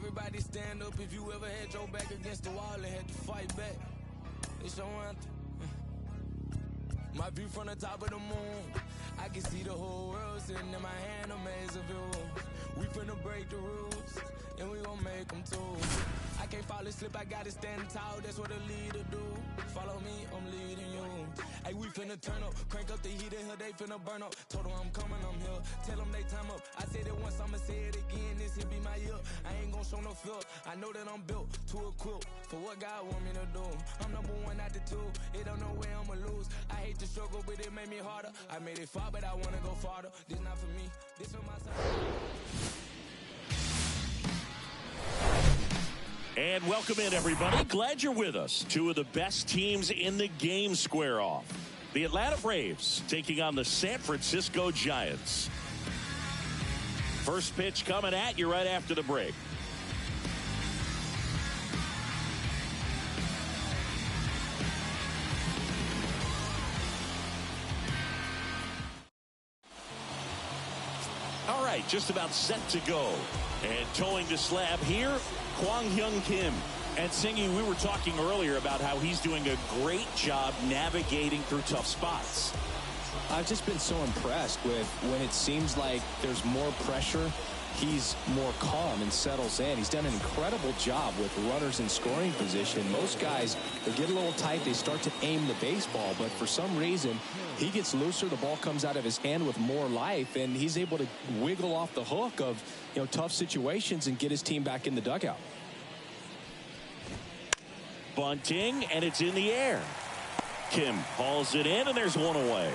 Everybody stand up if you ever had your back against the wall and had to fight back. It's your anthem. My view from the top of the moon, I can see the whole world sitting in my hand, a maze of views. We finna break the rules, and we gon' make them too. I can't fall asleep, I gotta stand tall, that's what a leader do. Follow me, I'm leading you. Hey, we finna turn up, crank up the heat in here, they finna burn up. Told them I'm coming, I'm here, tell them they time up. I said it once, I'ma say it again, this here be my year. I ain't gon' show no fear, I know that I'm built to equip for what God want me to do. I'm number one out the two, it don't know where I'ma lose. I hate the struggle, but it made me harder. I made it far, but I wanna go farther. This not for me, this for my son. And welcome in, everybody. Glad you're with us. Two of the best teams in the game square off. The Atlanta Braves taking on the San Francisco Giants. First pitch coming at you right after the break. All right, just about set to go. And towing the slab here, Kwang-Hyun Kim. And Singy, we were talking earlier about how he's doing a great job navigating through tough spots. I've just been so impressed with when it seems like there's more pressure, he's more calm and settles in. He's done an incredible job with runners in scoring position. Most guys, they get a little tight, they start to aim the baseball, but for some reason, he gets looser, the ball comes out of his hand with more life, and he's able to wiggle off the hook of, tough situations and get his team back in the dugout. Bunting, and it's in the air. Kim hauls it in, and there's one away.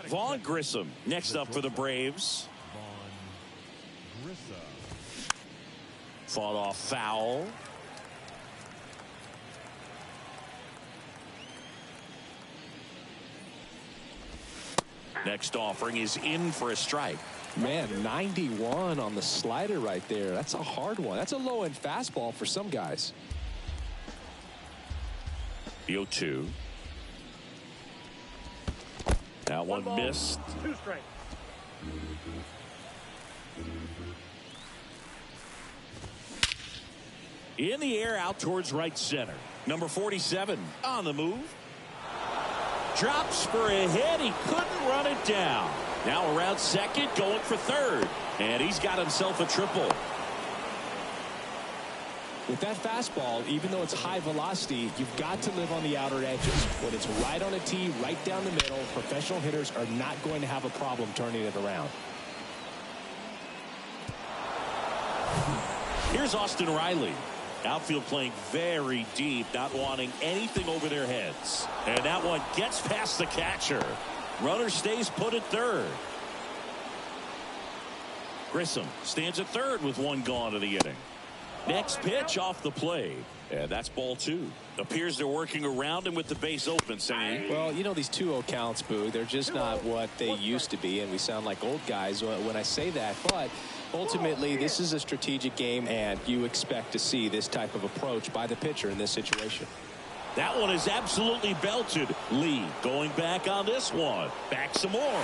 Vaughn Grissom next up for the Braves. Fought off foul. Next offering is in for a strike. Man, 91 on the slider right there. That's a hard one. That's a low-end fastball for some guys. The 0-2. That one missed. 2 strikes. In the air out towards right center. Number 47 on the move. Drops for a hit. He couldn't run it down. Now around second, going for third. And he's got himself a triple. With that fastball, even though it's high velocity, you've got to live on the outer edges. When it's right on a tee, right down the middle, professional hitters are not going to have a problem turning it around. Here's Austin Riley. Outfield playing very deep, not wanting anything over their heads. And that one gets past the catcher. Runner stays put at third. Grissom stands at third with one gone of the inning. Next pitch off the plate. And that's ball 2. Appears they're working around him with the base open, Sammy. Well, these 2-0 counts, Boo, they're just not what they used to be, and we sound like old guys when I say that. But ultimately, this is a strategic game, and you expect to see this type of approach by the pitcher in this situation. That one is absolutely belted. Lee going back on this one. Back some more.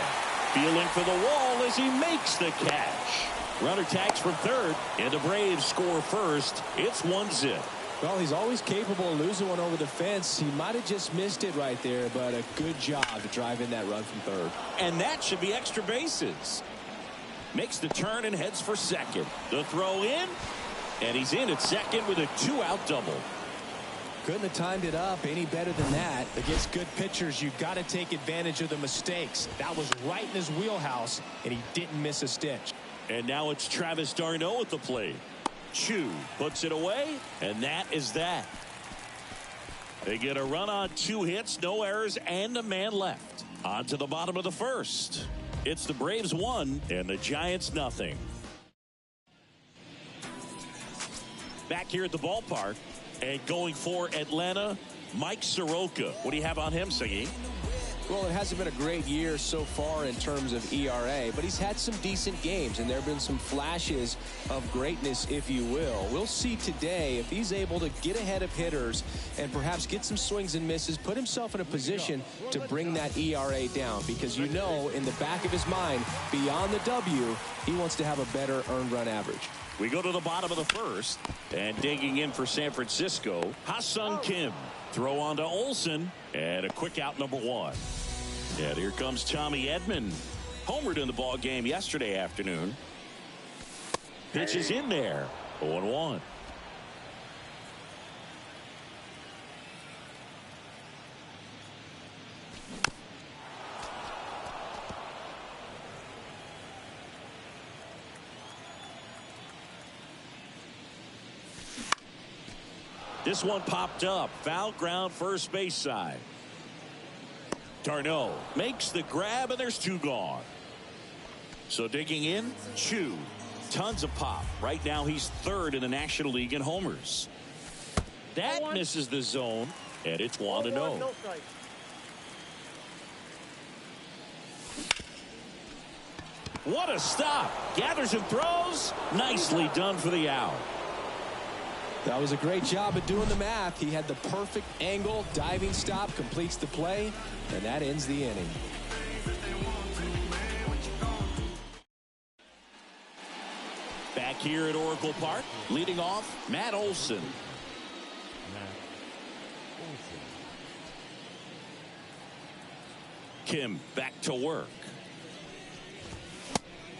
Feeling for the wall as he makes the catch. Runner tags from third, and the Braves score first. It's 1-0. Well, he's always capable of losing one over the fence. He might have just missed it right there, but a good job to drive in that run from third. And that should be extra bases. Makes the turn and heads for second. The throw in, and he's in at second with a 2-out double. Couldn't have timed it up any better than that. Against good pitchers, you've got to take advantage of the mistakes. That was right in his wheelhouse, and he didn't miss a stitch. And now it's Travis d'Arnaud at the plate. Chu puts it away, and that is that. They get a run on 2 hits, no errors, and a man left. On to the bottom of the first. It's the Braves 1 and the Giants nothing. Back here at the ballpark, and going for Atlanta, Mike Soroka. What do you have on him, Singy? Well, it hasn't been a great year so far in terms of ERA, but he's had some decent games, and there have been some flashes of greatness, if you will. We'll see today if he's able to get ahead of hitters and perhaps get some swings and misses, put himself in a position to bring that ERA down, because you know in the back of his mind, beyond the W, he wants to have a better earned run average. We go to the bottom of the first, and digging in for San Francisco, Ha-Sung Kim. Throw on to Olsen, and a quick out, number 1. And here comes Tommy Edman. Homered in the ball game yesterday afternoon. Pitch is in there. 0-1. This one popped up. Foul ground, first base side. Darno makes the grab, and there's 2 gone. So digging in, Chu. Tons of pop. Right now he's 3rd in the National League in homers. That misses the zone, and it's 1-0. What a stop. Gathers and throws. Nicely done for the out. That was a great job of doing the math. He had the perfect angle, diving stop, completes the play, and that ends the inning. Back here at Oracle Park, leading off, Matt Olson. Kim back to work.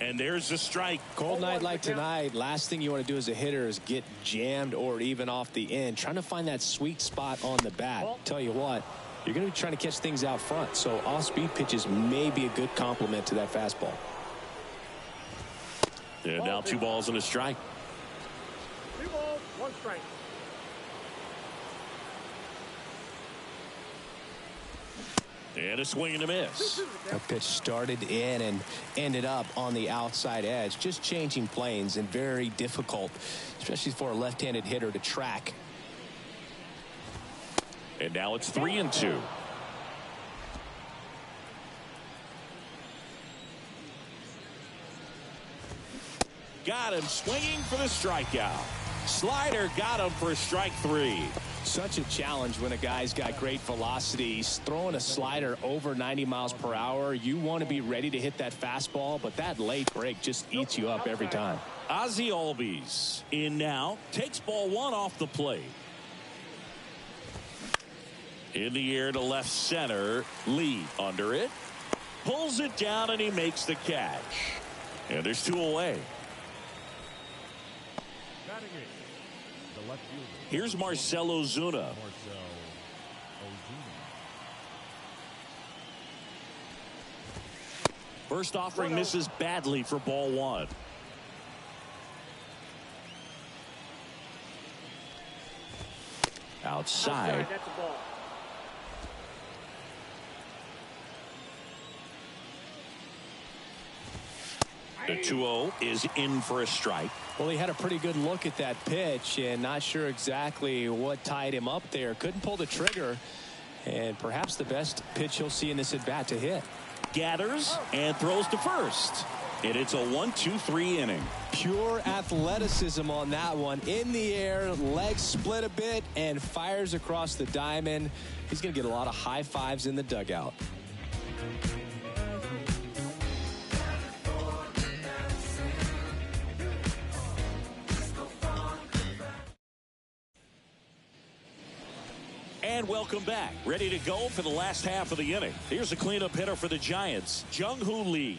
And there's the strike. Cold night like tonight, last thing you want to do as a hitter is get jammed or even off the end. Trying to find that sweet spot on the bat. Tell you what, you're going to be trying to catch things out front. So off-speed pitches may be a good complement to that fastball. And now 2 balls and a strike. 2 balls, 1 strike. And a swing and a miss. That pitch started in and ended up on the outside edge. Just changing planes, and very difficult, especially for a left-handed hitter, to track. And now it's 3-2. Got him swinging for the strikeout. Slider got him for strike 3. Such a challenge when a guy's got great velocity. He's throwing a slider over 90 miles per hour. You want to be ready to hit that fastball, but that late break just eats you up every time. Ozzie Albies in now, takes ball 1 off the plate. In the air to left center. Lee under it. Pulls it down, and he makes the catch. And there's 2 away. Here's Marcell Ozuna. First offering misses badly for ball 1. Outside. That's a ball. The 2-0 is in for a strike. Well, he had a pretty good look at that pitch, and not sure exactly what tied him up there. Couldn't pull the trigger, and perhaps the best pitch he'll see in this at-bat to hit. Gathers and throws to first. And it's a 1-2-3 inning. Pure athleticism on that one. In the air, legs split a bit, and fires across the diamond. He's going to get a lot of high fives in the dugout. And welcome back. Ready to go for the last half of the inning. Here's a cleanup hitter for the Giants, Jung-Hoo Lee.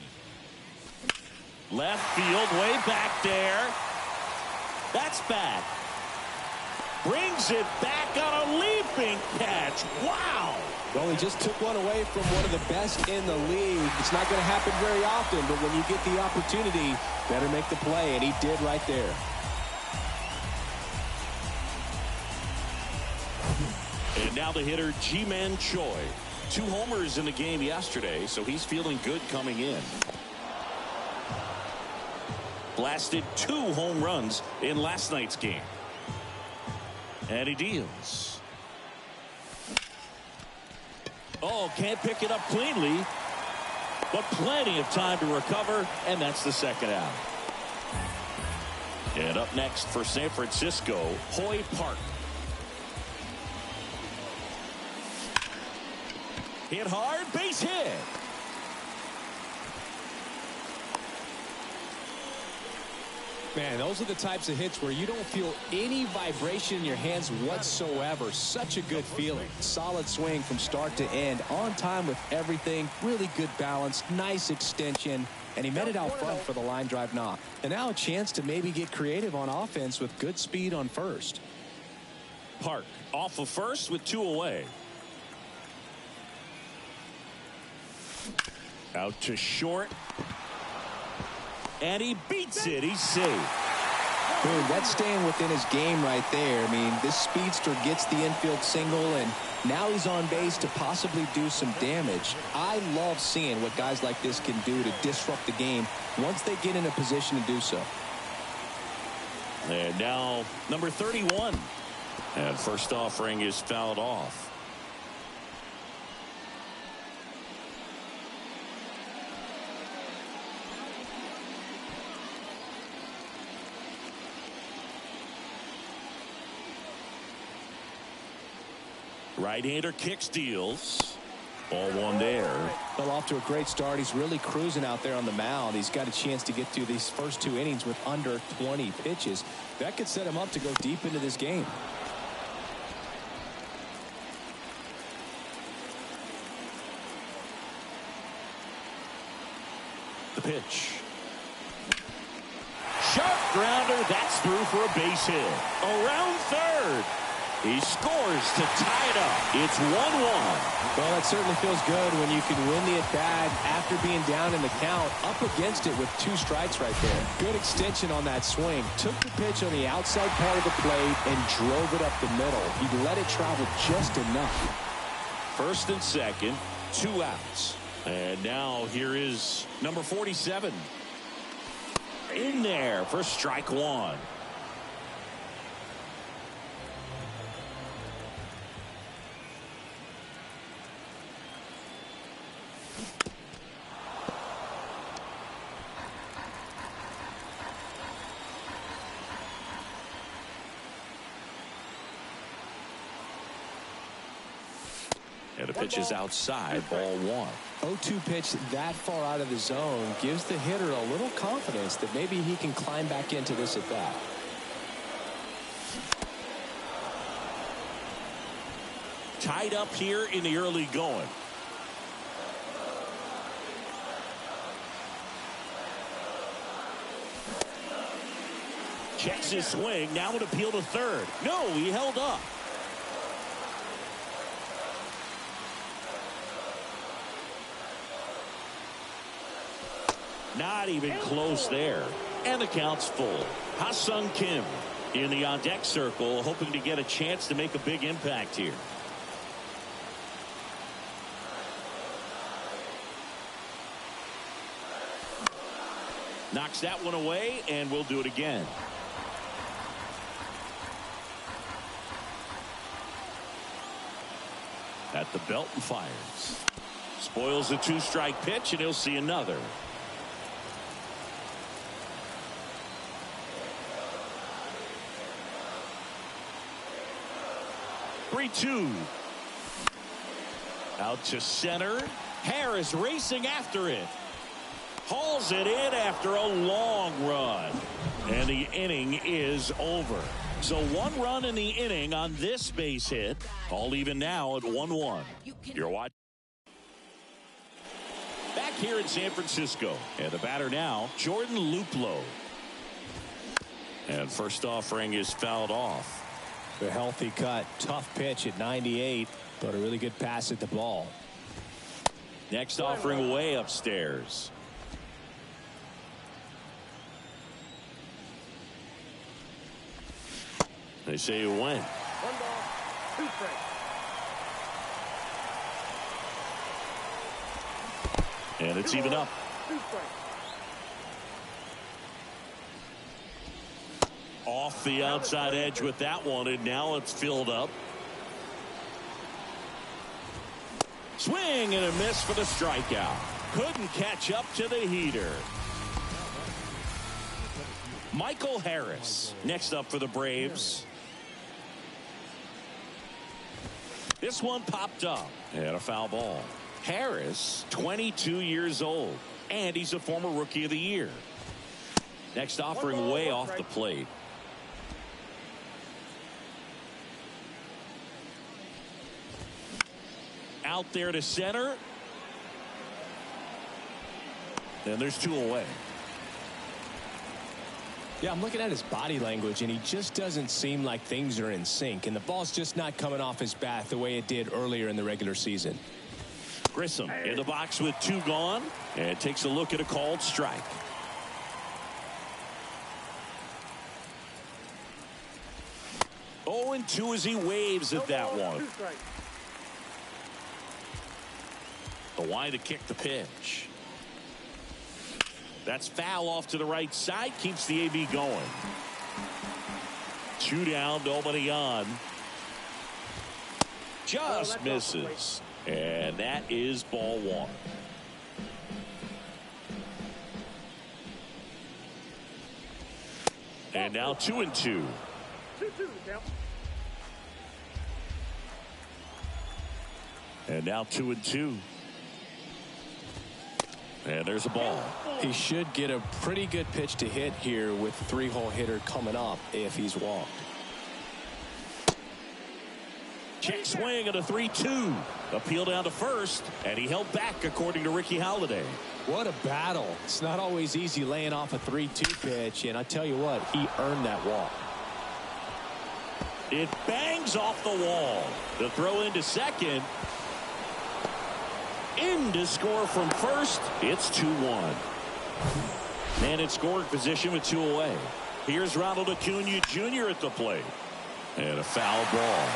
Left field, way back there. That's bad. Brings it back on a leaping catch. Wow. Well, he just took one away from one of the best in the league. It's not going to happen very often, but when you get the opportunity, better make the play, and he did right there. And now the hitter, Ji-Man Choi. 2 homers in the game yesterday, so he's feeling good coming in. Blasted 2 home runs in last night's game. And he deals. Oh, can't pick it up cleanly, but plenty of time to recover, and that's the second out. And up next for San Francisco, Hoy Park. Hit hard, base hit. Man, those are the types of hits where you don't feel any vibration in your hands whatsoever. Such a good feeling. Solid swing from start to end. On time with everything. Really good balance. Nice extension. And he met it out front for the line drive knock. And now a chance to maybe get creative on offense with good speed on first. Park off of first with 2 away. Out to short. And he beats it. He's safe. Boom, that's staying within his game right there. I mean, this speedster gets the infield single, and now he's on base to possibly do some damage. I love seeing what guys like this can do to disrupt the game once they get in a position to do so. And now number 31. And first offering is fouled off. Right-hander kick steals. Ball one there. Well, off to a great start. He's really cruising out there on the mound. He's got a chance to get through these first 2 innings with under 20 pitches. That could set him up to go deep into this game. The pitch. Sharp grounder. That's through for a base hit. Around third. He scores to tie it up. It's 1-1. Well, it certainly feels good when you can win the at-bat after being down in the count, up against it with 2 strikes right there. Good extension on that swing. Took the pitch on the outside part of the plate and drove it up the middle. He let it travel just enough. First and second, 2 outs. And now here is number 47. In there for strike 1. And the pitch is outside, ball 1. 0-2 pitch that far out of the zone gives the hitter a little confidence that maybe he can climb back into this at bat. Tied up here in the early going. Checks his swing. Now an appeal to third. No, he held up. Not even close there. And the count's full. Ha-Sung Kim in the on-deck circle, hoping to get a chance to make a big impact here. Knocks that one away, and we'll do it again. At the belt and fires. Spoils a 2-strike pitch, and he'll see another. Three-two. Out to center. Harris racing after it. Hauls it in after a long run. And the inning is over. So 1 run in the inning on this base hit. All even now at 1-1. You're watching. Back here in San Francisco. And the batter now, Jordan Luplow. And first offering is fouled off. A healthy cut. Tough pitch at 98, but a really good pass at the ball. Next offering way upstairs. They say it went. 1 ball, 2 strikes. And it's even up. 2 strikes. Off the outside edge with that one, and now it's filled up. Swing and a miss for the strikeout. Couldn't catch up to the heater. Michael Harris next up for the Braves. This one popped up and a foul ball. Harris, 22 years old, and he's a former Rookie of the Year. Next offering way off the plate. Out there to center. And there's 2 away. Yeah, I'm looking at his body language, and he just doesn't seem like things are in sync. And the ball's just not coming off his bat the way it did earlier in the regular season. Grissom in the box with 2 gone. And takes a look at a called strike. Oh, and 2 as he waves at that one. The wide to kick the pitch. That's foul off to the right side. Keeps the AB going. 2 down, nobody on. Just misses. And that is ball 1. And now 2-2. 2-2 count. And now 2-2. And there's a ball. He should get a pretty good pitch to hit here with the 3-hole hitter coming up if he's walked. Check swing at a 3-2. Appeal down to first, and he held back according to Ricky Halladay. What a battle. It's not always easy laying off a 3-2 pitch, and I tell you what, he earned that walk. It bangs off the wall. The throw into second. In to score from first. It's 2-1. And in scoring position with 2 away. Here's Ronald Acuna Jr. at the plate. And a foul ball.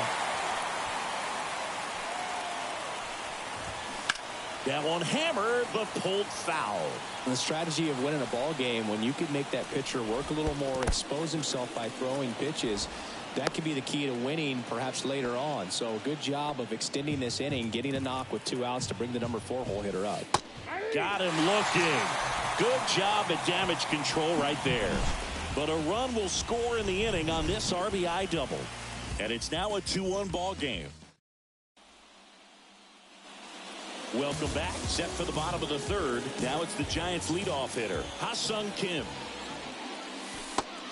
That one hammered, but pulled foul. The strategy of winning a ball game, when you can make that pitcher work a little more, expose himself by throwing pitches, that could be the key to winning perhaps later on. So good job of extending this inning, getting a knock with 2 outs to bring the number 4-hole hitter up. Got him looking. Good job at damage control right there. But a run will score in the inning on this RBI double. And it's now a 2-1 ball game. Welcome back. Set for the bottom of the 3rd. Now it's the Giants leadoff hitter, Ha-Sung Kim.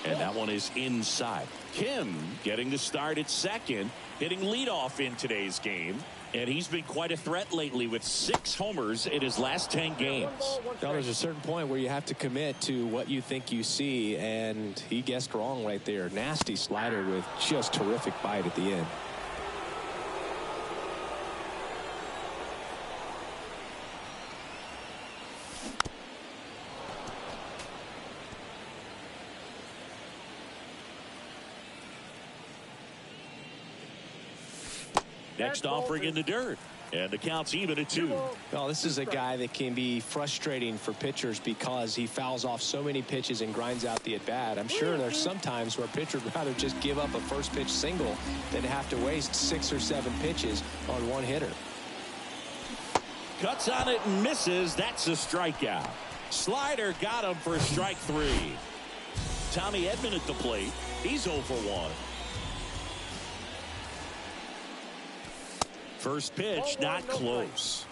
And that one is inside. Kim getting the start at second, hitting leadoff in today's game. And he's been quite a threat lately with 6 homers in his last 10 games. Now, there's a certain point where you have to commit to what you think you see, and he guessed wrong right there. Nasty slider with just terrific bite at the end. Next offering in the dirt. And the count's even at 2. Well, this is a guy that can be frustrating for pitchers because he fouls off so many pitches and grinds out the at-bat. I'm sure there's some times where a pitcher would rather just give up a first pitch single than have to waste 6 or 7 pitches on one hitter. Cuts on it and misses. That's a strikeout. Slider got him for strike 3. Tommy Edman at the plate. He's 0 for 1. First pitch, not close.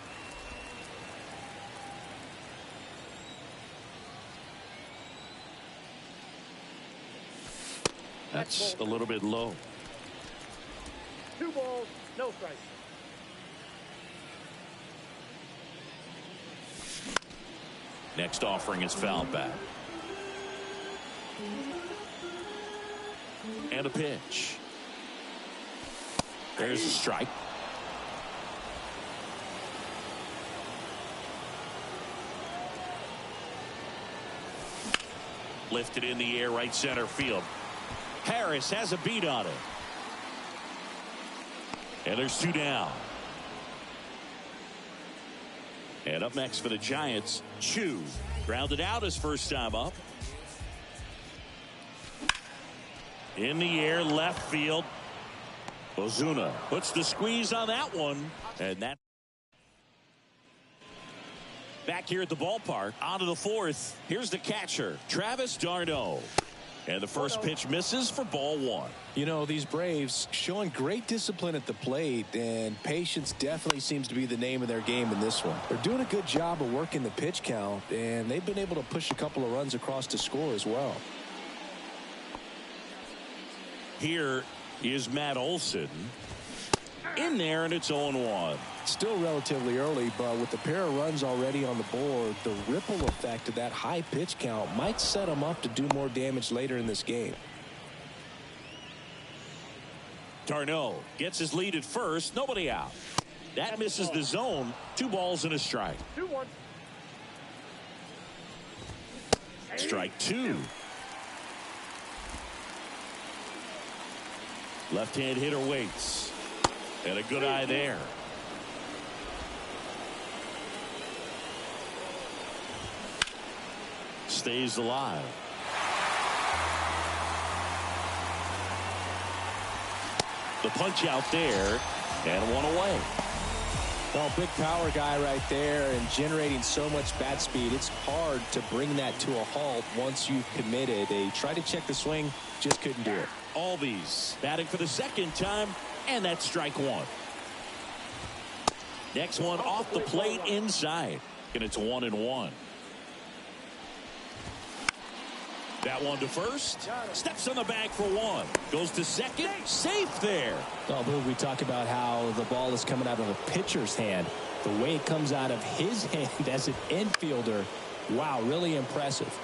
That's a little bit low. 2 balls, no strikes. Next offering is fouled back. And a pitch. There's a strike. Lifted in the air, right center field. Harris has a beat on it. And there's 2 down. And up next for the Giants, Chu. Grounded out his first time up. In the air, left field. Ozuna puts the squeeze on that one. And that Back here at the ballpark, on to the fourth. Here's the catcher, Travis d'Arnaud. And the first pitch misses for ball one. You know, these Braves showing great discipline at the plate, and patience definitely seems to be the name of their game in this one. They're doing a good job of working the pitch count, and they've been able to push a couple of runs across to score as well. Here is Matt Olson. In there, and it's 0-1. Still relatively early, but with the pair of runs already on the board, the ripple effect of that high pitch count might set them up to do more damage later in this game. d'Arnaud gets his lead at first. Nobody out. That misses the zone. 2 balls and a strike. 2-1. Strike 2. Left-hand hitter waits. And a good eye there. Stays alive. The punch out there, and one away. Well, big power guy right there and generating so much bat speed. It's hard to bring that to a halt once you've committed. They tried to check the swing, just couldn't do it. Albies batting for the second time, and that's strike 1. Next one off the plate inside, and it's 1-1. That one to first. Steps on the bag for 1. Goes to second. Safe there. Well, Boog, we talk about how the ball is coming out of a pitcher's hand. The way it comes out of his hand as an infielder, wow, really impressive.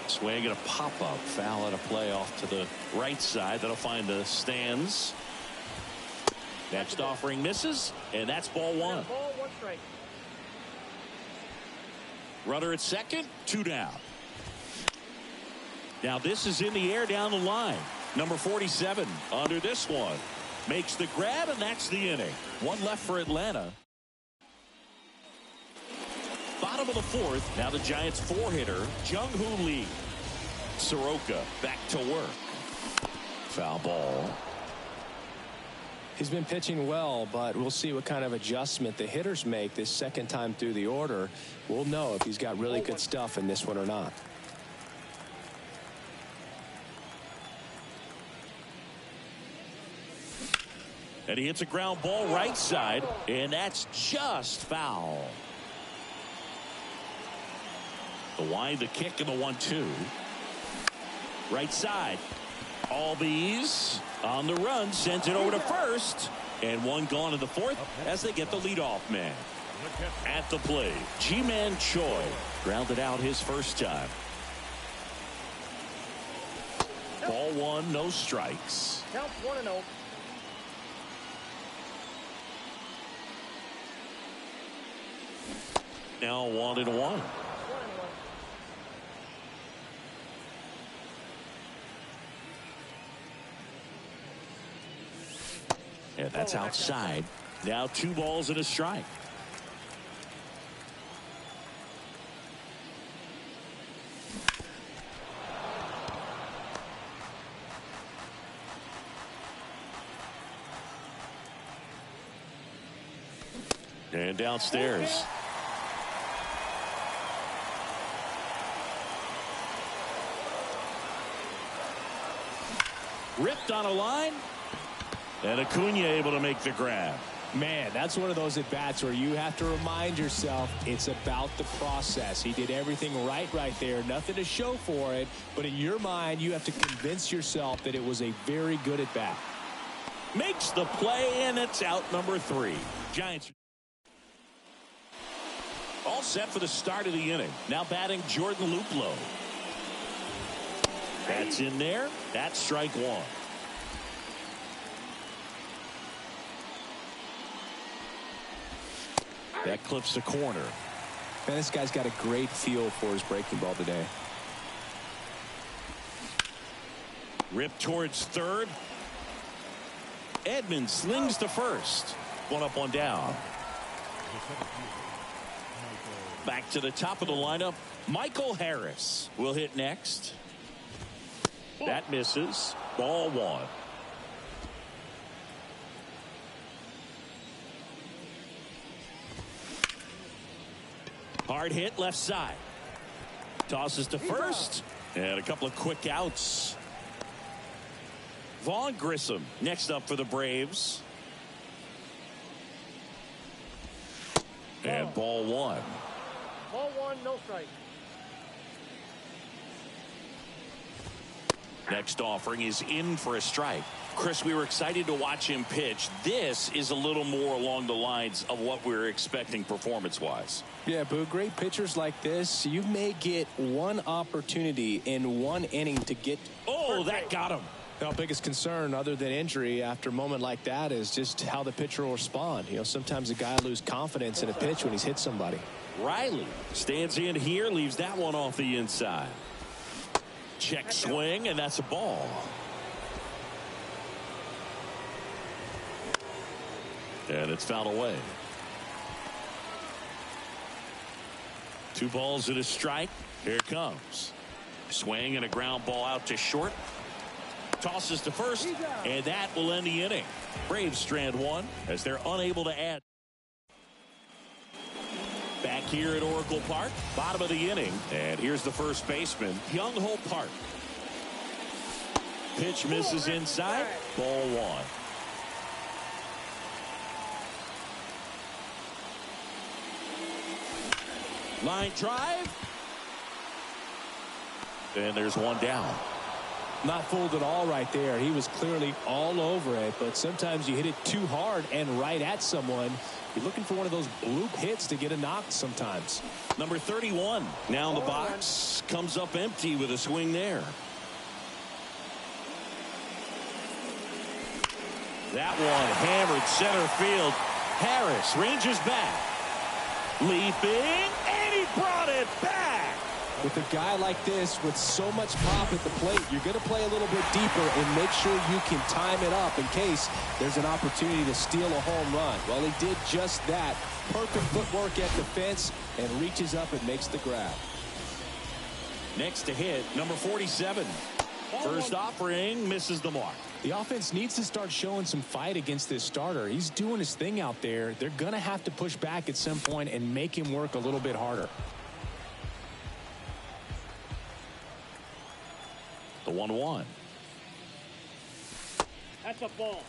Swing and a pop-up. Foul and a play off to the right side. That'll find the stands. Next offering misses, and that's ball 1. Ball, 1 strike. Runner at second, 2 down. Now this is in the air down the line. Number 47 under this one. Makes the grab, and that's the inning. 1 left for Atlanta. Bottom of the 4th. Now the Giants 4-hitter, Jung-Hoo Lee. Soroka back to work. Foul ball. He's been pitching well, but we'll see what kind of adjustment the hitters make this second time through the order. We'll know if he's got really good stuff in this one or not. And he hits a ground ball right side, and that's just foul. The wind, the kick, and the 1-2. Right side. Albies on the run, sends it over to first, and 1 gone in the 4th as they get the leadoff man. At the plate, Ji-Man Choi grounded out his first time. Ball 1, no strikes. Count 1-0. Now 1-1. And that's outside. Now 2 balls and a strike. And downstairs. Ripped on a line. And Acuna able to make the grab. Man, that's one of those at-bats where you have to remind yourself it's about the process. He did everything right there. Nothing to show for it. But in your mind, you have to convince yourself that it was a very good at-bat. Makes the play, and it's out number 3. Giants all set for the start of the inning. Now batting Jordan Luplow. That's in there. That's strike 1. That clips the corner. Man, this guy's got a great feel for his breaking ball today. Ripped towards third. Edmonds slings to first. 1 up, 1 down. Back to the top of the lineup. Michael Harris will hit next. That misses. Ball 1. Hard hit left side. Tosses to first. And a couple of quick outs. Vaughn Grissom next up for the Braves. And ball one. Ball one, no strike. Next offering is in for a strike. Chris, we were excited to watch him pitch. This is a little more along the lines of what we were expecting performance-wise. Yeah, Boo, great pitchers like this, you may get one opportunity in one inning to get. Oh, that got him. Our biggest concern other than injury after a moment like that is just how the pitcher will respond. You know, sometimes a guy loses confidence in a pitch when he's hit somebody. Riley stands in here, leaves that one off the inside. Check swing, and that's a ball. And it's fouled away. 2 balls and a strike. Here it comes. Swing and a ground ball out to short. Tosses to first, and that will end the inning. Braves strand one as they're unable to add. Back here at Oracle Park, bottom of the inning, and here's the first baseman, Hyung-Ho Park. Pitch misses inside, ball one. Line drive, and there's one down. Not fooled at all right there. He was clearly all over it, but sometimes you hit it too hard and right at someone. You're looking for one of those bloop hits to get a knock sometimes. Number 31 now in the box, comes up empty with a swing there. That one hammered center field. Harris ranges back, leaping, and he brought it back. With a guy like this with so much pop at the plate, you're going to play a little bit deeper and make sure you can time it up in case there's an opportunity to steal a home run. Well, he did just that. Perfect footwork at the fence and reaches up and makes the grab. Next to hit, number 47. First offering misses the mark. The offense needs to start showing some fight against this starter. He's doing his thing out there. They're going to have to push back at some point and make him work a little bit harder. The 1-1. That's a ball.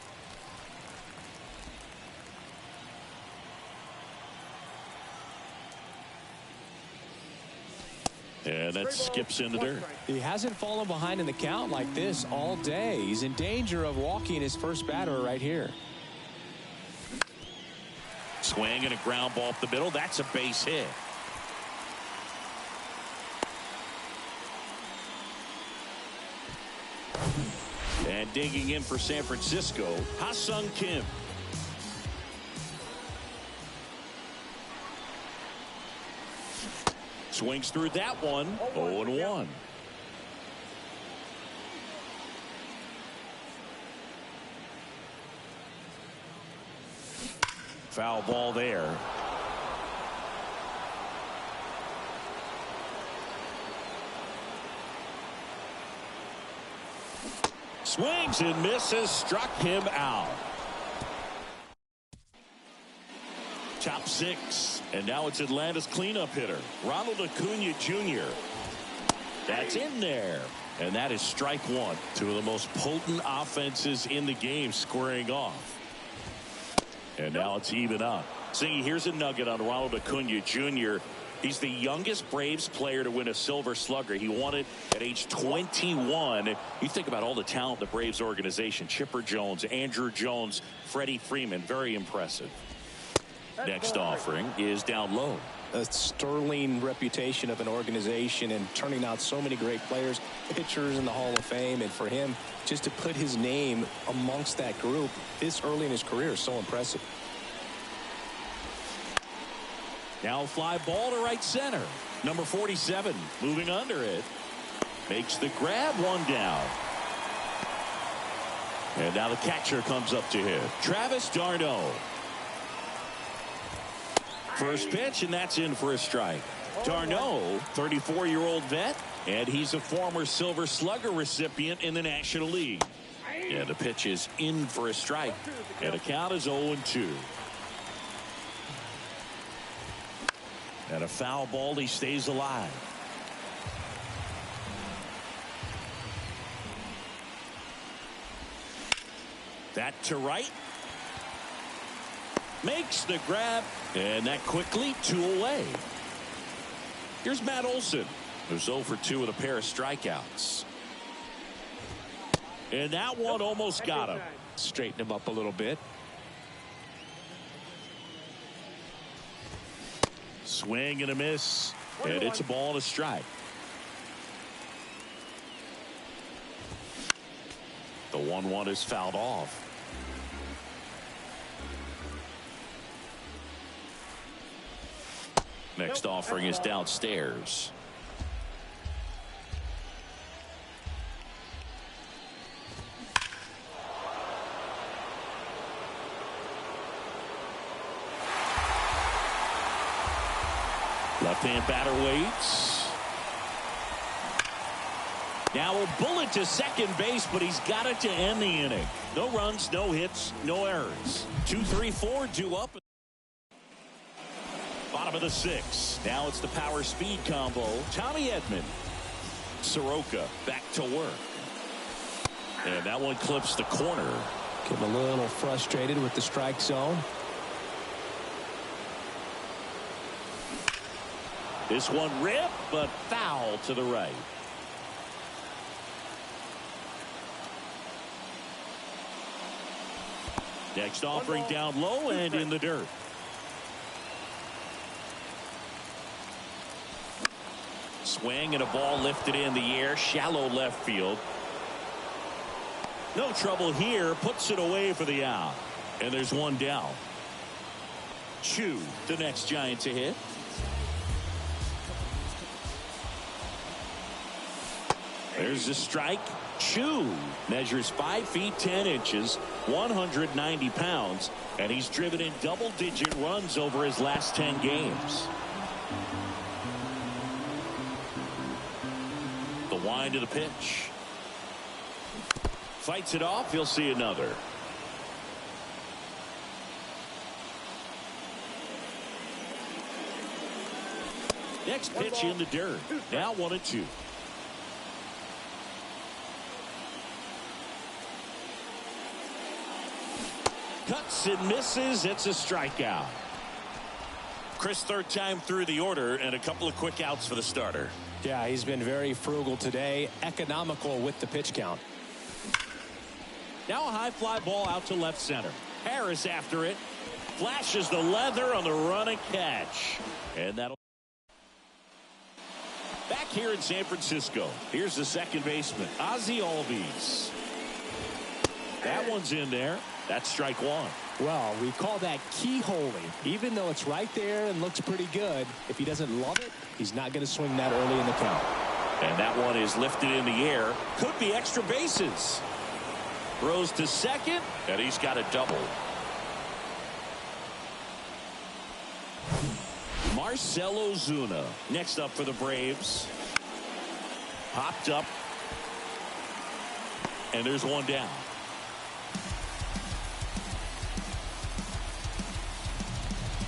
And that skips into dirt. He hasn't fallen behind in the count like this all day. He's in danger of walking his first batter right here. Swing and a ground ball up the middle. That's a base hit. And digging in for San Francisco, Ha-Sung Kim. Swings through that one. 0-1. Foul ball there. Swings and misses, struck him out. Top 6, and now it's Atlanta's cleanup hitter, Ronald Acuna Jr. That's in there, and that is strike one. Two of the most potent offenses in the game squaring off. And now it's even up. See, here's a nugget on Ronald Acuna Jr. He's the youngest Braves player to win a Silver Slugger. He won it at age 21. You think about all the talent in the Braves organization. Chipper Jones, Andrew Jones, Freddie Freeman. Very impressive. Next offering is down low. A sterling reputation of an organization and turning out so many great players, pitchers in the Hall of Fame. And for him just to put his name amongst that group this early in his career is so impressive. Now a fly ball to right center. Number 47 moving under it. Makes the grab, one down. And now the catcher comes up to hit. Travis d'Arnaud. First pitch, and that's in for a strike. d'Arnaud, 34-year-old vet, and he's a former Silver Slugger recipient in the National League. And the pitch is in for a strike. And the count is 0-2. And a foul ball, he stays alive. That to right. Makes the grab. And that quickly 2 away. Here's Matt Olson, who's 0 for 2 with a pair of strikeouts. And that one almost got him. Straighten him up a little bit. Swing and a miss. And it's a ball and a strike. The 1-1 is fouled off. Next offering is downstairs. Left-hand batter waits. Now a bullet to second base, but he's got it to end the inning. No runs, no hits, no errors. 2, 3, 4 due up. Bottom of the 6th. Now it's the power speed combo. Tommy Edman. Soroka back to work. And that one clips the corner. Getting a little frustrated with the strike zone. This one ripped, but foul to the right. Next offering down low and in the dirt. Swing and a ball lifted in the air, shallow left field. No trouble here, puts it away for the out. And there's one down. Chu, the next Giant to hit. There's a strike. Chu measures 5 feet 10 inches, 190 pounds, and he's driven in double-digit runs over his last 10 games. The wind of the pitch. Fights it off. He'll see another. Next pitch in the dirt. Now 1-2. Cuts and misses. It's a strikeout. Chris, 3rd time through the order and a couple of quick outs for the starter. Yeah, he's been very frugal today. Economical with the pitch count. Now a high fly ball out to left center. Harris after it. Flashes the leather on the run and catch. And that'll. Back here in San Francisco. Here's the second baseman, Ozzie Albies. That one's in there. That's strike 1. Well, we call that keyholing. Even though it's right there and looks pretty good, if he doesn't love it, he's not going to swing that early in the count. And that one is lifted in the air. Could be extra bases. Throws to second, and he's got a double. Marcell Ozuna next up for the Braves. Popped up. And there's one down.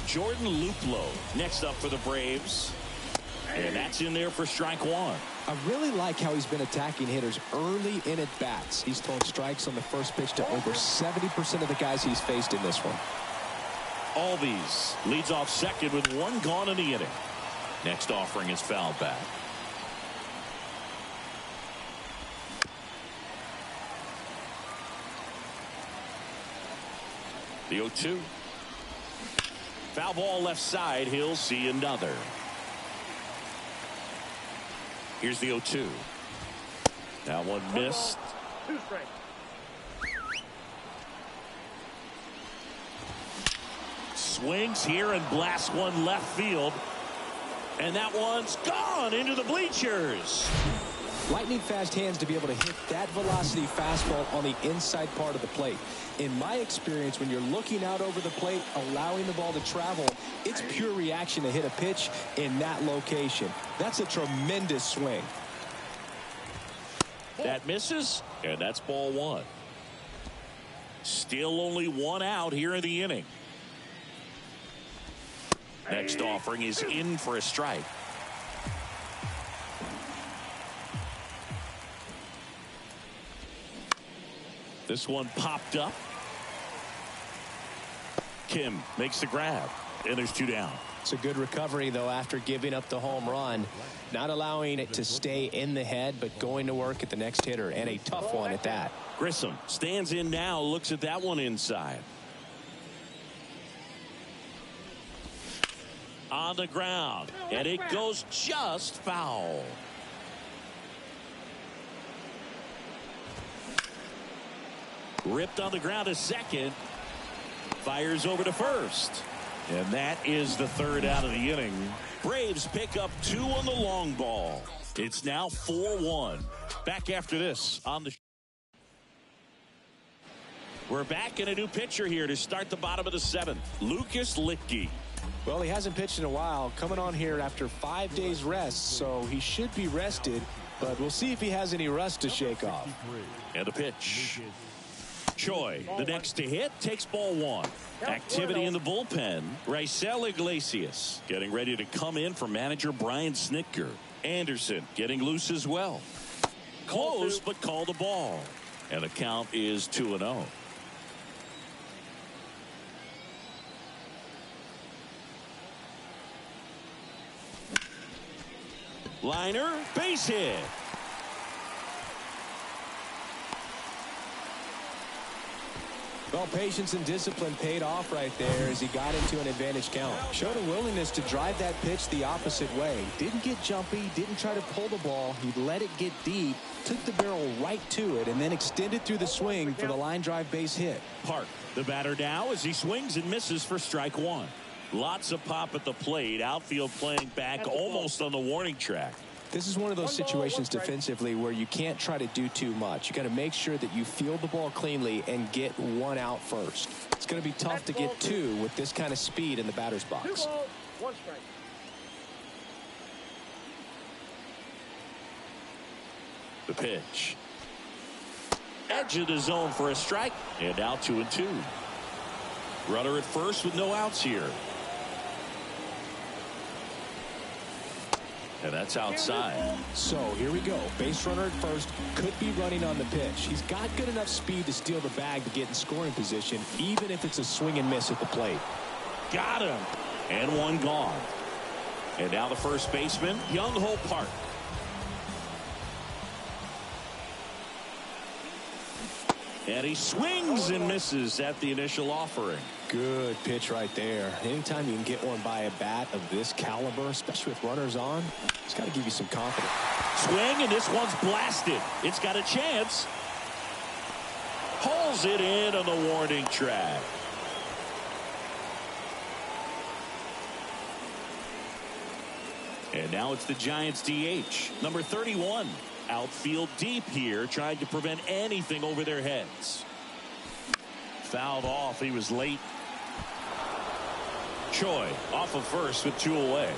Jordan Luplow next up for the Braves. And that's in there for strike 1. I really like how he's been attacking hitters early in at bats. He's thrown strikes on the first pitch to over 70% of the guys he's faced in this one. Albies leads off second with 1 gone in the inning. Next offering is fouled back. The 0-2. Foul ball left side. He'll see another. Here's the 0-2. That one missed. 2 strikes. Swings here and blasts one left field. And that one's gone into the bleachers. Lightning fast hands to be able to hit that velocity fastball on the inside part of the plate. In my experience, when you're looking out over the plate, allowing the ball to travel, it's pure reaction to hit a pitch in that location. That's a tremendous swing. That misses, and that's ball 1. Still only 1 out here in the inning. Next offering is in for a strike. This one popped up. Kim makes the grab, and there's 2 down. It's a good recovery, though, after giving up the home run. Not allowing it to stay in the head, but going to work at the next hitter, and a tough one at that. Grissom stands in now, looks at that one inside. On the ground, and it goes just foul. Ripped on the ground to second. Fires over to first. And that is the 3rd out of the inning. Braves pick up 2 on the long ball. It's now 4-1. Back after this on the... We're back in a new pitcher here to start the bottom of the 7th. Lucas Littke. Well, he hasn't pitched in a while. Coming on here after 5 days rest, so he should be rested. But we'll see if he has any rust to shake off. And a pitch. Choi, the next to hit, takes ball 1. Activity in the bullpen. Raisel Iglesias getting ready to come in for manager Brian Snitker. Anderson getting loose as well. Close, but call the ball. And the count is 2-0. Liner, base hit. Well, patience and discipline paid off right there as he got into an advantage count. Showed a willingness to drive that pitch the opposite way. Didn't get jumpy, didn't try to pull the ball. He let it get deep, took the barrel right to it, and then extended through the swing for the line drive base hit. Park, the batter now as he swings and misses for strike 1. Lots of pop at the plate. Outfield playing back almost on the warning track. This is one of those situations defensively where you can't try to do too much. You got to make sure that you field the ball cleanly and get 1 out first. It's going to be tough to get 2 with this kind of speed in the batter's box. 2 balls, 1 strike. The pitch. Edge of the zone for a strike. And now 2-2. Runner at first with no outs here. And that's outside. So here we go. Base runner at first, could be running on the pitch. He's got good enough speed to steal the bag to get in scoring position, even if it's a swing and miss at the plate. Got him. And 1 gone. And now the first baseman, Young-Ho Park. And he swings and misses at the initial offering. Good pitch right there. Anytime you can get one by a bat of this caliber, especially with runners on, it's got to give you some confidence. Swing, and this one's blasted. It's got a chance. Pulls it in on the warning track. And now it's the Giants DH, number 31. Outfield deep here, trying to prevent anything over their heads. Fouled off. He was late. Choi off of first with 2 away.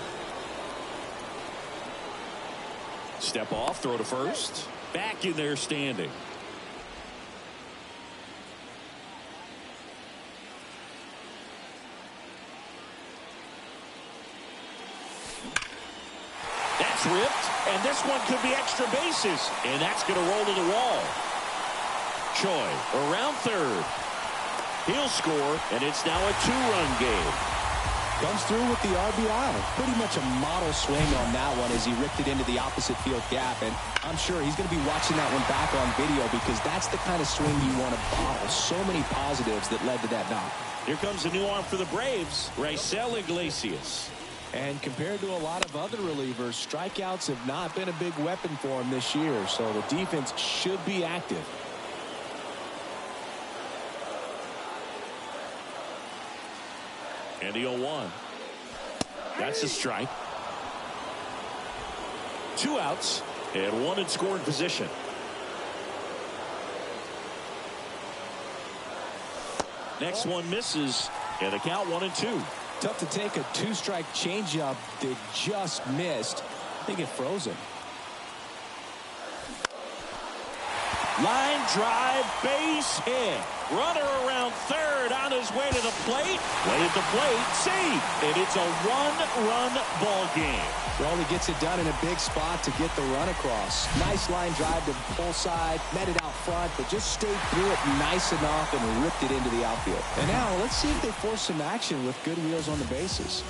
Step off, throw to first. Back in there standing. That's ripped, and this one could be extra bases, and that's going to roll to the wall. Choi around third. He'll score, and it's now a 2-run game. Comes through with the RBI. Pretty much a model swing on that one as he ripped it into the opposite field gap, and I'm sure he's going to be watching that one back on video because that's the kind of swing you want to bottle. So many positives that led to that knock. Here comes a new arm for the Braves, Raisel Iglesias. And compared to a lot of other relievers, strikeouts have not been a big weapon for him this year, so the defense should be active. And the 0-1. That's a strike. 2 outs and 1 in scoring position. Next one misses, and the count 1-2. Tough to take a 2-strike changeup that just missed. I think it froze him. Line drive, base hit. Runner around third on his way to the plate. Way at the plate, see, and it's a one-run ball game. Well, he gets it done in a big spot to get the run across. Nice line drive to pull side, met it out front, but just stayed through it nice enough and ripped it into the outfield. And now let's see if they force some action with good wheels on the bases.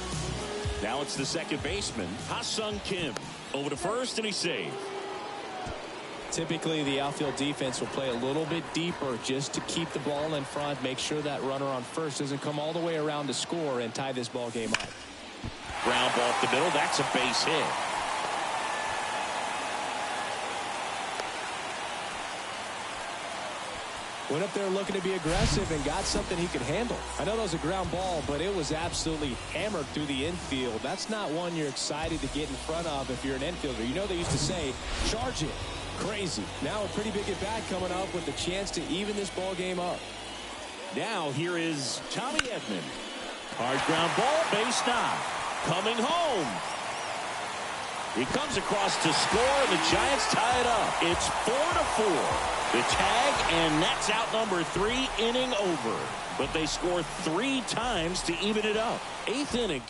Now it's the second baseman, Ha-Sung Kim. Over to first, and he's safe. Typically, the outfield defense will play a little bit deeper just to keep the ball in front, make sure that runner on first doesn't come all the way around to score and tie this ball game up. Ground ball up the middle. That's a base hit. Went up there looking to be aggressive and got something he could handle. I know that was a ground ball, but it was absolutely hammered through the infield. That's not one you're excited to get in front of if you're an infielder. You know they used to say, charge it. Crazy. Now a pretty big at-bat coming up with a chance to even this ball game up. Now here is Tommy Edman. Hard ground ball, base knock. Coming home. He comes across to score, and the Giants tie it up. It's 4-4. The tag, and that's out number 3, inning over. But they score 3 times to even it up. 8th inning.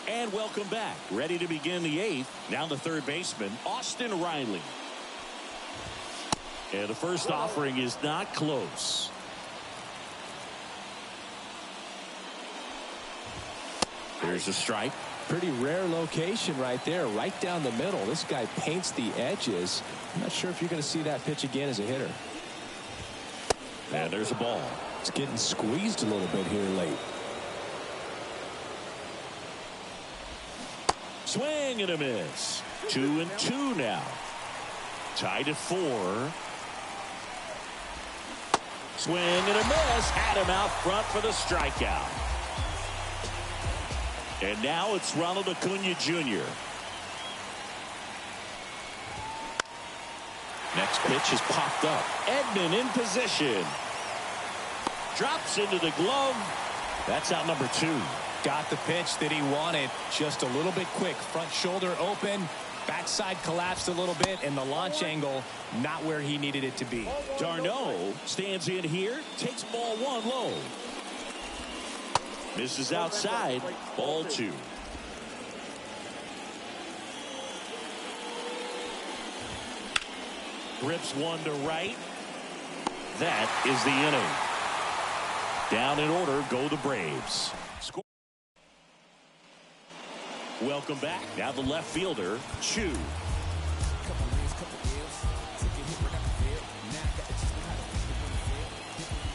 And welcome back. Ready to begin the 8th. Now the third baseman, Austin Riley. And the first offering is not close. There's a strike. Pretty rare location right there, right down the middle. This guy paints the edges. I'm not sure if you're going to see that pitch again as a hitter. And there's a ball. It's getting squeezed a little bit here late. Swing and a miss. 2-2 now. Tied at 4. Swing and a miss. Had him out front for the strikeout. And now it's Ronald Acuna Jr. Next pitch is popped up. Edman in position. Drops into the glove. That's out number 2. Got the pitch that he wanted. Just a little bit quick. Front shoulder open. Backside collapsed a little bit. And the launch angle not where he needed it to be. Darno stands in here. Takes ball 1 low. Misses outside. Ball 2. Rips one to right. That is the inning. Down in order go the Braves. Score. Welcome back. Now the left fielder, Chu.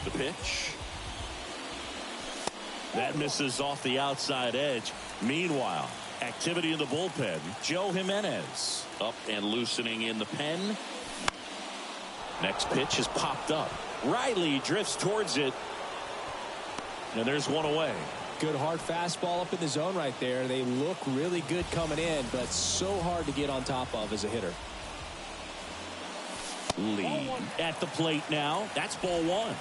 The pitch. That misses off the outside edge. Meanwhile, activity in the bullpen. Joe Jimenez up and loosening in the pen. Next pitch is popped up. Riley drifts towards it. And there's one away. Good hard fastball up in the zone right there. They look really good coming in, but so hard to get on top of as a hitter. Lee at the plate now. That's ball 1.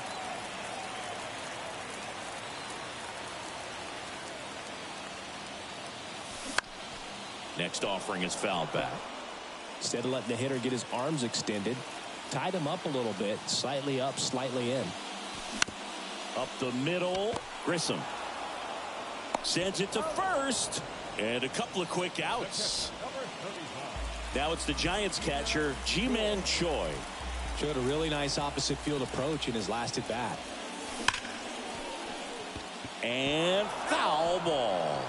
Next offering is fouled back. Instead of letting the hitter get his arms extended, tied him up a little bit, slightly up, slightly in. Up the middle, Grissom sends it to first, and a couple of quick outs. Now it's the Giants catcher, Ji-Man Choi. Showed a really nice opposite field approach in his last at bat. And foul ball.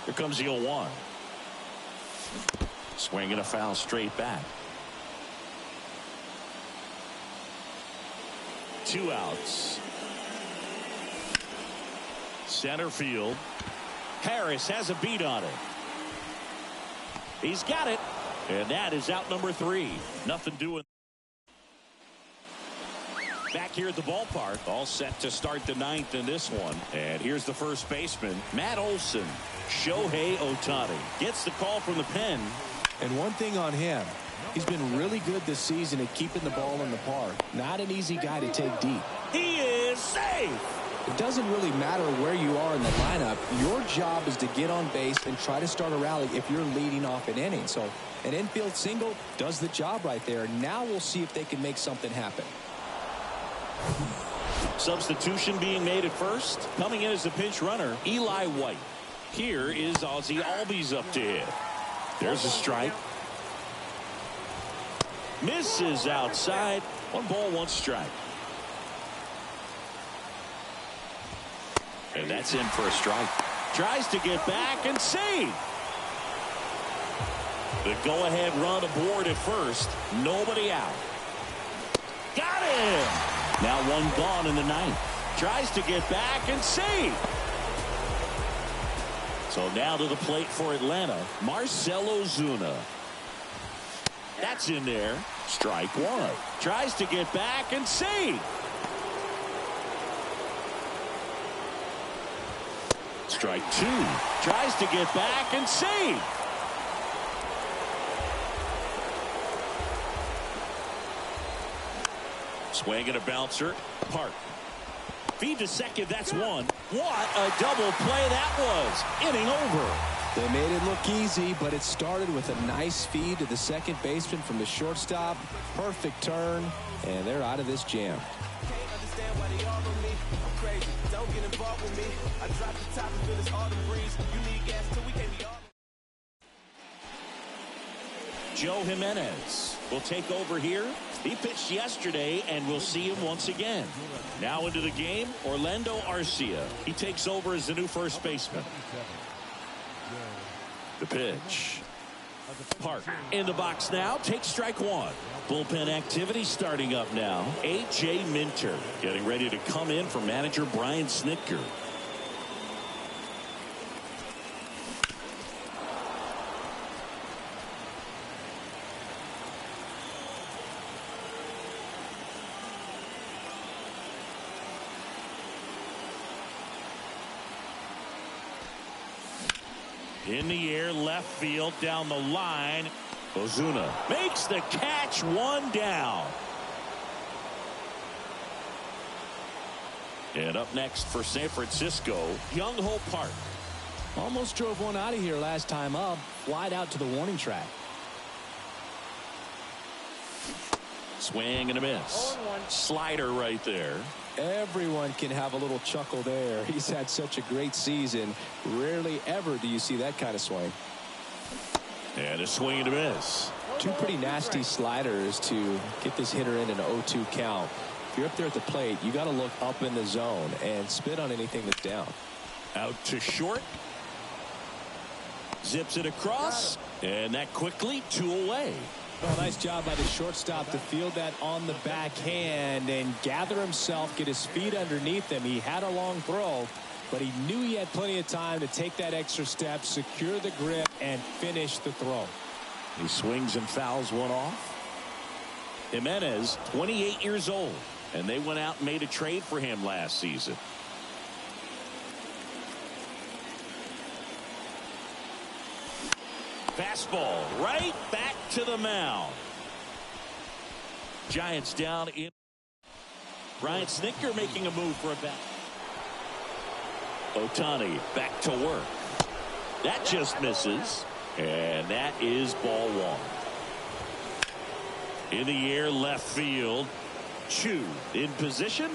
Here comes the 0-1. Swinging a foul straight back. 2 outs. Center field. Harris has a beat on it. He's got it. And that is out number 3. Nothing doing. Back here at the ballpark. All set to start the 9th in this one. And here's the first baseman, Matt Olson. Shohei Ohtani gets the call from the pen. And one thing on him, he's been really good this season at keeping the ball in the park. Not an easy guy to take deep. He is safe. It doesn't really matter where you are in the lineup. Your job is to get on base and try to start a rally if you're leading off an inning. So an infield single does the job right there. Now we'll see if they can make something happen. Substitution being made at first. Coming in as the pinch runner, Eli White. Here is Ozzie Albies up to hit. There's a strike. Misses outside. 1 ball, 1 strike. And that's in for a strike. Tries to get back and save. The go-ahead run aboard at first. Nobody out. Got him. Now 1 gone in the 9th. Tries to get back and save. So now to the plate for Atlanta, Marcell Ozuna. That's in there. Strike 1. Tries to get back and save. Strike 2. Tries to get back and save. Swing and a bouncer. Park. Feed to second. That's 1. What a double play that was. Inning over. They made it look easy, but it started with a nice feed to the second baseman from the shortstop. Perfect turn, and they're out of this jam. Joe Jimenez will take over here. He pitched yesterday, and we'll see him once again. Now into the game, Orlando Arcia. He takes over as the new first baseman. The pitch. Park in the box now. Takes strike 1. Bullpen activity starting up now. A.J. Minter getting ready to come in for manager Brian Snitker. In the air, left field, down the line. Ozuna makes the catch, 1 down. And up next for San Francisco, Young Ho Park. Almost drove one out of here last time up. Wide out to the warning track. Swing and a miss. Slider right there. Everyone can have a little chuckle there. He's had such a great season. Rarely ever do you see that kind of swing. And a swing and a miss. 2 pretty nasty sliders to get this hitter in an 0-2 count. If you're up there at the plate, you got to look up in the zone and spit on anything that's down. Out to short. Zips it across. And that quickly 2 away. Well, nice job by the shortstop to field that on the backhand and gather himself, get his feet underneath him. He had a long throw, but he knew he had plenty of time to take that extra step, secure the grip, and finish the throw. He swings and fouls one off. Jimenez, 28 years old, and they went out and made a trade for him last season. Fastball right back to the mound. Giants down in. Brian Snitker making a move for a bat. Ohtani back to work. That just misses. And that is ball 1. In the air, left field. Chu in position.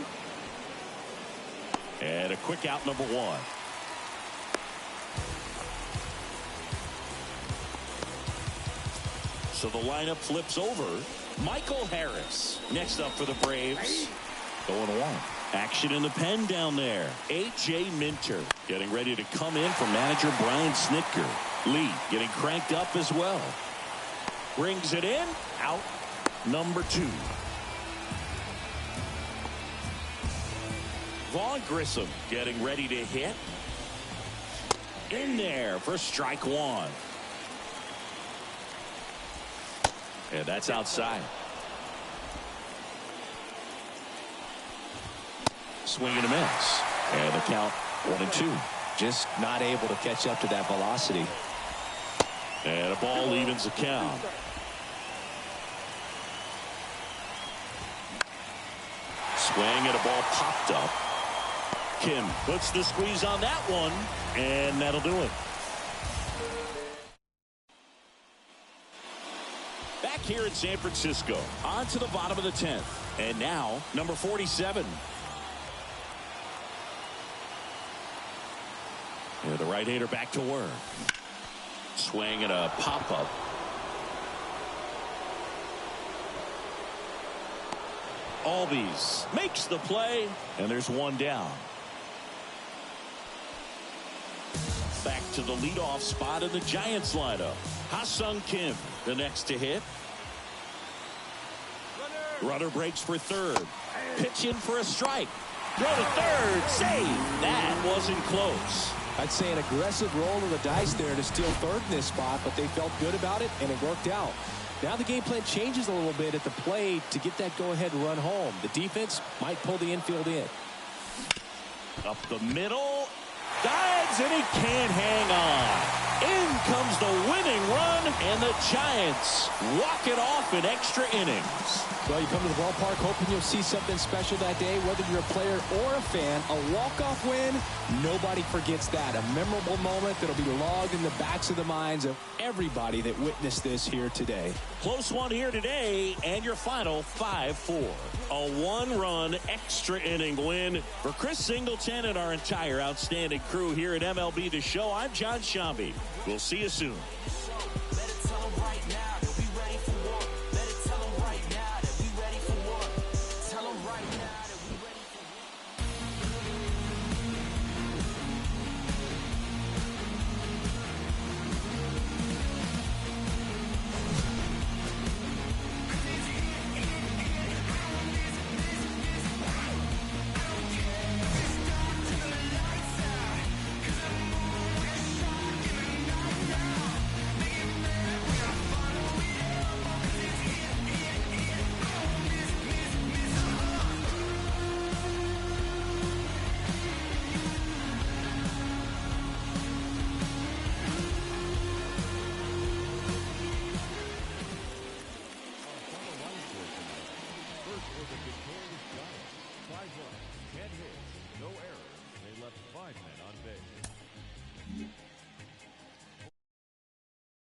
And a quick out, number 1. So the lineup flips over. Michael Harris next up for the Braves. 0-1. Action in the pen down there. A.J. Minter getting ready to come in for manager Brian Snitker. Lee getting cranked up as well. Brings it in. Out number 2. Vaughn Grissom getting ready to hit. In there for strike 1. And that's outside. Swing and a miss. And the count 1-2. Just not able to catch up to that velocity. And a ball evens the count. Swing and a ball popped up. Kim puts the squeeze on that one, and that'll do it. Back here in San Francisco, on to the bottom of the 10th. And now, number 47. And the right-hander back to work. Swing and a pop-up. Albies makes the play, and there's one down. Back to the leadoff spot in the Giants lineup. Ha-Sung Kim, the next to hit. Runner breaks for third. Pitch in for a strike. Throw to third. Save. That wasn't close. I'd say an aggressive roll of the dice there to steal third in this spot, but they felt good about it, and it worked out. Now the game plan changes a little bit at the plate to get that go-ahead run home. The defense might pull the infield in. Up the middle. Dives, and he can't hang on. In comes the winning run, and the Giants walk it off in extra innings. Well, you come to the ballpark hoping you'll see something special that day, whether you're a player or a fan. A walk-off win, nobody forgets that. A memorable moment that'll be logged in the backs of the minds of everybody that witnessed this here today. Close one here today, and your final 5-4. A one-run extra inning win for Chris Singleton and our entire outstanding crew here at MLB The Show. I'm John Shambi. We'll see you soon. No errors. They left 5 men on base.